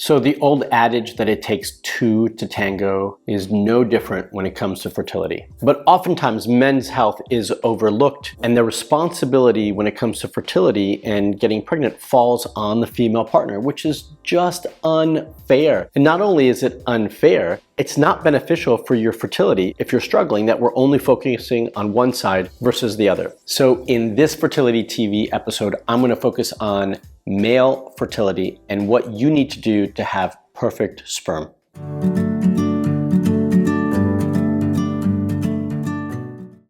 So the old adage that it takes two to tango is no different when it comes to fertility. But oftentimes men's health is overlooked, and the responsibility when it comes to fertility and getting pregnant falls on the female partner, which is just unfair. And not only is it unfair, it's not beneficial for your fertility if you're struggling that we're only focusing on one side versus the other. So in this fertility TV episode, I'm going to focus on male fertility and what you need to do to have perfect sperm.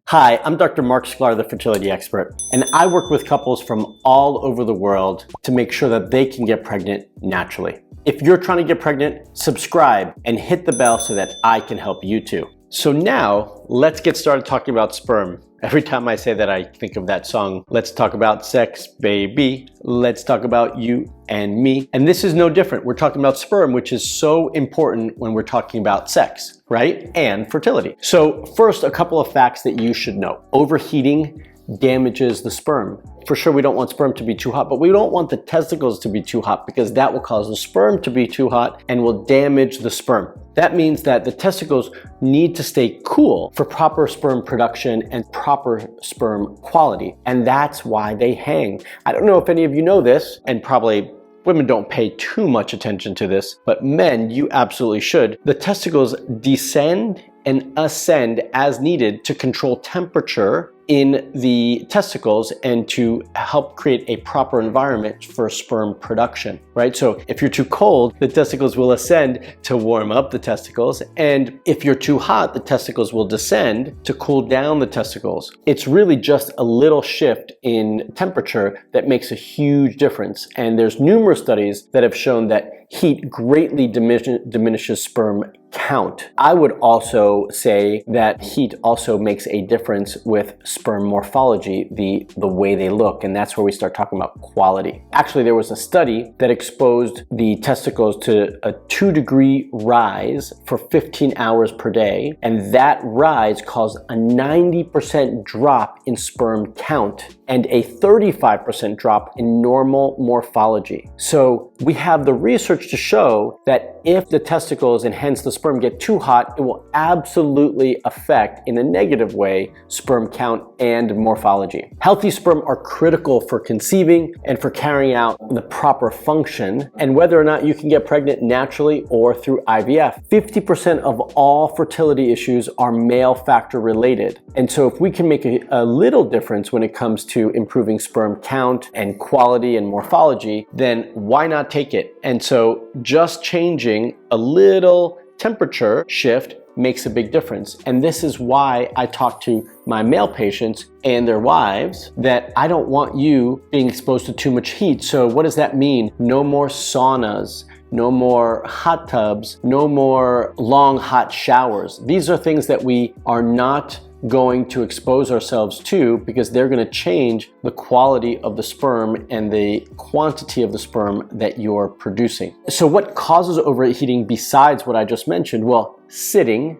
Hi, I'm Dr. Marc Sklar, the fertility expert, and I work with couples from all over the world to make sure that they can get pregnant naturally. If you're trying to get pregnant, subscribe and hit the bell so that I can help you too. So now, let's get started talking about sperm. Every time I say that, I think of that song, Let's Talk About Sex, Baby. Let's talk about you and me. And this is no different. We're talking about sperm, which is so important when we're talking about sex, right? And fertility. So first, a couple of facts that you should know. Overheating damages the sperm. For sure, we don't want sperm to be too hot, but we don't want the testicles to be too hot because that will cause the sperm to be too hot and will damage the sperm. That means that the testicles need to stay cool for proper sperm production and proper sperm quality. And that's why they hang. I don't know if any of you know this, and probably women don't pay too much attention to this, but men, you absolutely should. The testicles descend and ascend as needed to control temperature in the testicles and to help create a proper environment for sperm production, right? So if you're too cold, the testicles will ascend to warm up the testicles. And if you're too hot, the testicles will descend to cool down the testicles. It's really just a little shift in temperature that makes a huge difference. And there's numerous studies that have shown that heat greatly diminishes sperm count. I would also say that heat also makes a difference with sperm morphology, the way they look, and that's where we start talking about quality. Actually, there was a study that exposed the testicles to a 2-degree rise for 15 hours per day, and that rise caused a 90% drop in sperm count and a 35% drop in normal morphology. So we have the research to show that if the testicles and hence the sperm get too hot, it will absolutely affect, in a negative way, sperm count and morphology. Healthy sperm are critical for conceiving and for carrying out the proper function, and whether or not you can get pregnant naturally or through IVF. 50% of all fertility issues are male factor related. And so if we can make a little difference when it comes to improving sperm count and quality and morphology, then why not take it? And so just changing a little temperature shift makes a big difference. And this is why I talk to my male patients and their wives that I don't want you being exposed to too much heat. So what does that mean? No more saunas, no more hot tubs, no more long hot showers. These are things that we are not going to expose ourselves to because they're going to change the quality of the sperm and the quantity of the sperm that you're producing. So what causes overheating besides what I just mentioned? Well, sitting,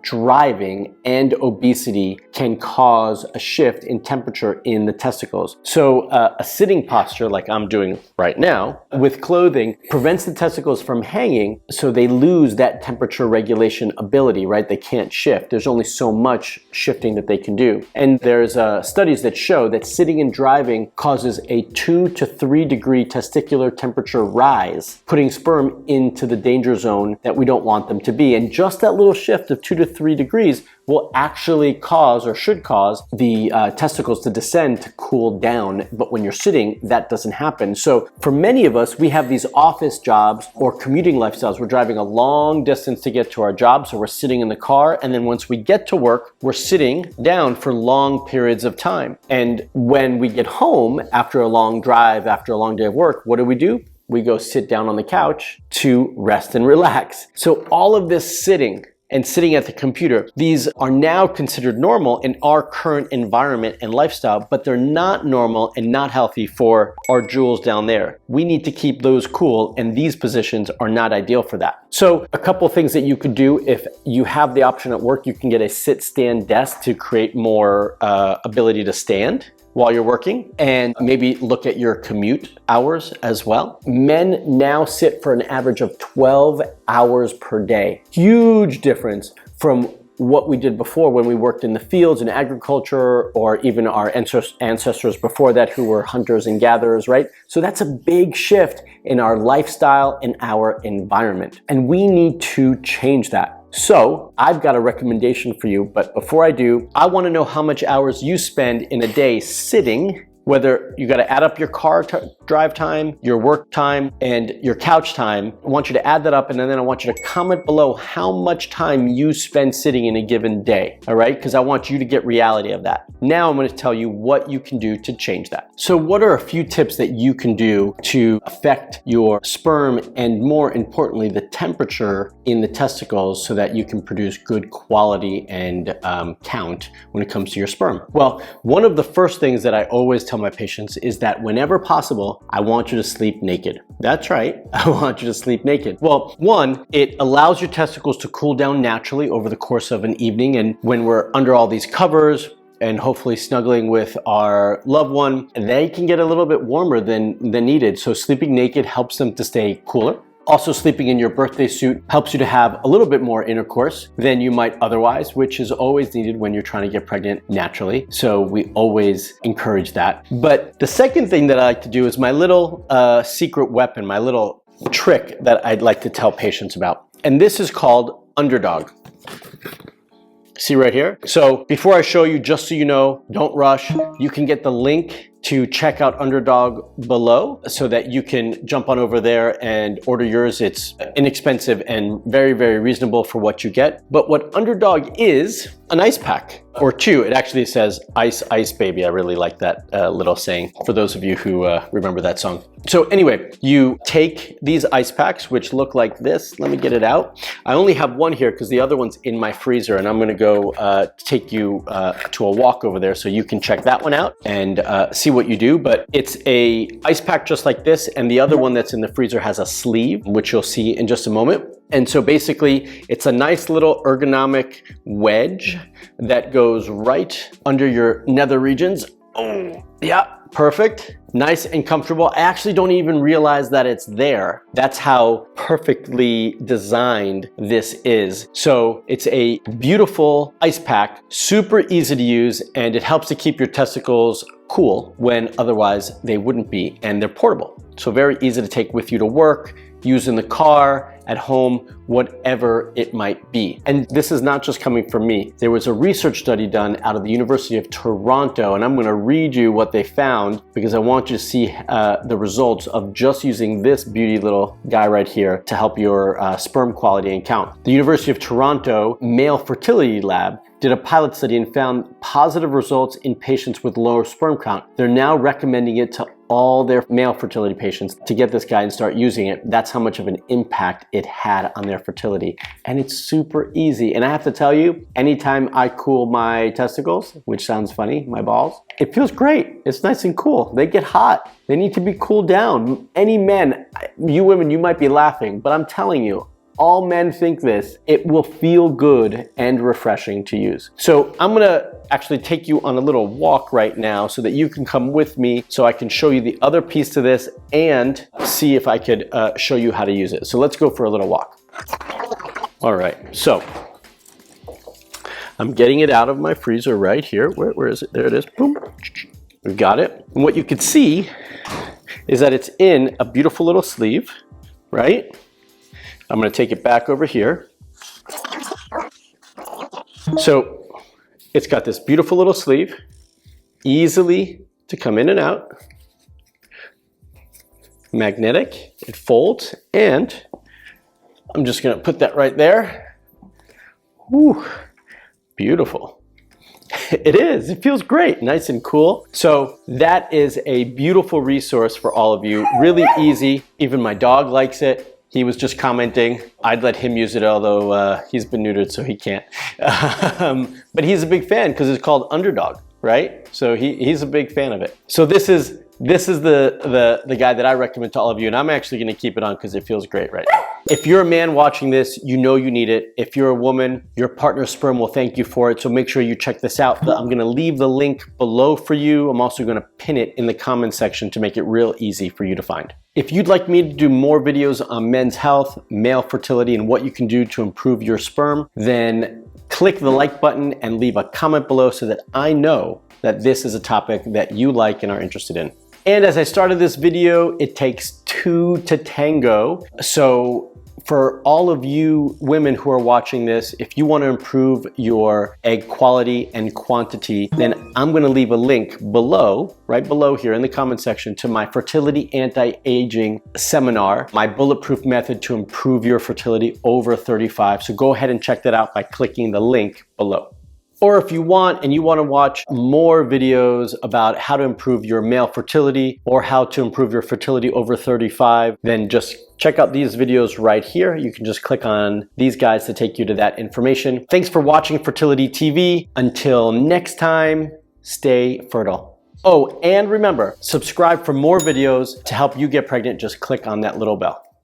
driving, and obesity can cause a shift in temperature in the testicles. So a sitting posture like I'm doing right now with clothing prevents the testicles from hanging, so they lose that temperature regulation ability, right? They can't shift. There's only so much shifting that they can do. And there's studies that show that sitting and driving causes a 2 to 3 degree testicular temperature rise, putting sperm into the danger zone that we don't want them to be. And just that little shift of 2 to 3 degrees will actually cause or should cause the testicles to descend to cool down. But when you're sitting, that doesn't happen. So for many of us, we have these office jobs or commuting lifestyles. We're driving a long distance to get to our job, so we're sitting in the car. And then once we get to work, we're sitting down for long periods of time. And when we get home after a long drive, after a long day of work, what do? We go sit down on the couch to rest and relax. So all of this sitting and sitting at the computer, these are now considered normal in our current environment and lifestyle, but they're not normal and not healthy for our jewels down there. We need to keep those cool, and these positions are not ideal for that. So a couple things that you could do if you have the option at work, you can get a sit-stand desk to create more ability to stand. while you're working, and maybe look at your commute hours as well. Men now sit for an average of 12 hours per day. Huge difference from what we did before when we worked in the fields in agriculture, or even our ancestors before that who were hunters and gatherers, right? So that's a big shift in our lifestyle and our environment. And we need to change that. So I've got a recommendation for you, but before I do, I want to know how much hours you spend in a day sitting, whether you got to add up your car drive time, your work time, and your couch time. I want you to add that up, and then I want you to comment below how much time you spend sitting in a given day, all right? Because I want you to get reality of that. Now I'm going to tell you what you can do to change that. So what are a few tips that you can do to affect your sperm and, more importantly, the temperature in the testicles so that you can produce good quality and count when it comes to your sperm? Well, one of the first things that I always tell my patients is that whenever possible, I want you to sleep naked. That's right, I want you to sleep naked. Well, one, it allows your testicles to cool down naturally over the course of an evening, and when we're under all these covers and hopefully snuggling with our loved one, they can get a little bit warmer than needed. So sleeping naked helps them to stay cooler. Also, sleeping in your birthday suit helps you to have a little bit more intercourse than you might otherwise, which is always needed when you're trying to get pregnant naturally. So we always encourage that. But the second thing that I like to do is my little secret weapon, my little trick that I'd like to tell patients about. And this is called underdog. See right here? So before I show you, just so you know, don't rush. You can get the link to check out Underdog below so that you can jump on over there and order yours. It's inexpensive and very, very reasonable for what you get. But what Underdog is, an ice pack or two. It actually says ice, ice baby. I really like that little saying for those of you who remember that song. So anyway, you take these ice packs, which look like this. Let me get it out. I only have one here because the other one's in my freezer, and I'm gonna go take you to a walk over there so you can check that one out and see what you do. But it's a ice pack just like this, and the other one that's in the freezer has a sleeve, which you'll see in just a moment. And so basically, it's a nice little ergonomic wedge that goes right under your nether regions. Oh, yeah, perfect. Nice and comfortable. I actually don't even realize that it's there. That's how perfectly designed this is. So it's a beautiful ice pack, super easy to use, and it helps to keep your testicles cool when otherwise they wouldn't be, and they're portable. So very easy to take with you to work, use in the car, at home, whatever it might be. And this is not just coming from me. There was a research study done out of the University of Toronto, and I'm gonna read you what they found because I want you to see the results of just using this beauty little guy right here to help your sperm quality and count. The University of Toronto Male Fertility Lab did a pilot study and found positive results in patients with lower sperm count. They're now recommending it to all their male fertility patients to get this guy and start using it. That's how much of an impact it had on their fertility. And it's super easy. And I have to tell you, anytime I cool my testicles, which sounds funny, my balls, it feels great. It's nice and cool. They get hot. They need to be cooled down. Any men, you women, you might be laughing, but I'm telling you, all men think this. It will feel good and refreshing to use. So I'm gonna actually take you on a little walk right now so that you can come with me so I can show you the other piece to this and see if I could show you how to use it. So let's go for a little walk. All right, so I'm getting it out of my freezer right here. Where is it? There it is, boom. We've got it. And what you can see is that it's in a beautiful little sleeve, right? I'm gonna take it back over here. So it's got this beautiful little sleeve, easily to come in and out, magnetic, it folds, and I'm just gonna put that right there. Whew, beautiful. It is, it feels great, nice and cool. So that is a beautiful resource for all of you, really easy. Even my dog likes it. He was just commenting. I'd let him use it, although he's been neutered, so he can't. But he's a big fan because it's called Underdog, right? So he's a big fan of it. So this is This is the guy that I recommend to all of you, and I'm actually gonna keep it on because it feels great right now. If you're a man watching this, you know you need it. If you're a woman, your partner's sperm will thank you for it, so make sure you check this out. I'm gonna leave the link below for you. I'm also gonna pin it in the comments section to make it real easy for you to find. If you'd like me to do more videos on men's health, male fertility, and what you can do to improve your sperm, then click the like button and leave a comment below so that I know that this is a topic that you like and are interested in. And as I started this video, it takes two to tango. So for all of you women who are watching this, if you want to improve your egg quality and quantity, then I'm going to leave a link below, right below here in the comment section, to my fertility anti-aging seminar, my bulletproof method to improve your fertility over 35. So go ahead and check that out by clicking the link below. Or if you want and you want to watch more videos about how to improve your male fertility or how to improve your fertility over 35, then just check out these videos right here. You can just click on these guys to take you to that information. Thanks for watching Fertility TV. Until next time, stay fertile. Oh, and remember, subscribe for more videos to help you get pregnant. Just click on that little bell.